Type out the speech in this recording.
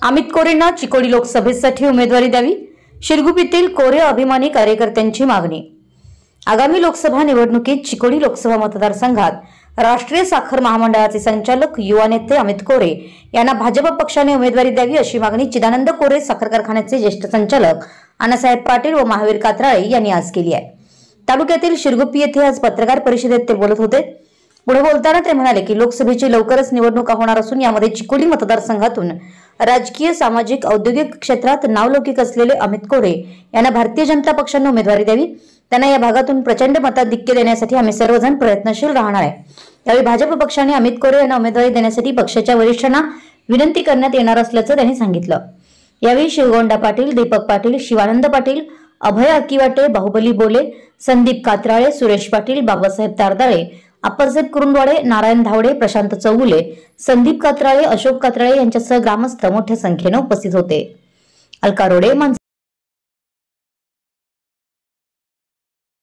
अमित कोरेंना चिकोडी लोकसभेसाठी उमेदवारी द्यावी, शिरगुप्पीतील कोरे अभिमानी कार्यकर्त्यांची मागणी। आगामी लोकसभा निवडणुकीत चिकोडी लोकसभा मतदारसंघात राष्ट्रीय साखर महामंडळाचे संचालक युवा नेते अमित कोरे यांना भाजप पक्षाने उमेदवारी द्यावी अशी मागणी चिदानंद कोरे साखर कारखान्याचे ज्येष्ठ संचालक अण्णासाहेब पाटील व महावीर कात्राळे यांनी आज केली आहे। तालुक्यातील शिरगुप्पी येथे आज पत्रकार परिषदेत ते बोलत होते। पुढे बोलताना ते म्हणाले की लोकसभेची लवकरच निवडणुका होणार असून यामध्ये चिकोडी मतदारसंघातून राजकीय, सामाजिक, औद्योगिक क्षेत्रात नावलौकिक असलेले अमित कोरे यांना भारतीय जनता पक्षाने उमेदवारी द्यावी। त्यांना या भागातून प्रचंड मताधिक्य देण्यासाठी आम्ही सर्वजण प्रयत्नशील राहणार आहे। यावेळी भाजप पक्षाने अमित कोरे यांना उमेदवारी देण्यासाठी पक्षाच्या वरिष्ठांना विनंती करण्यात येणार असल्याचं त्यांनी सांगितलं। यावेळी शिवगोंडा पाटील, दीपक पाटील, शिवानंद पाटील, अभय अकिवाटे, बाहुबली बोले, संदीप कात्राळे, सुरेश पाटील, बाबासाहेब तारदाळे, अप्पासाहेब कुरुंदवाडे, नारायण धावडे, प्रशांत चौगुले, संदीप कात्राळे, अशोक कात्राळे यांच्यासह ग्रामस्थ मोठ्या संख्येने उपस्थित होते। अलका रोडे।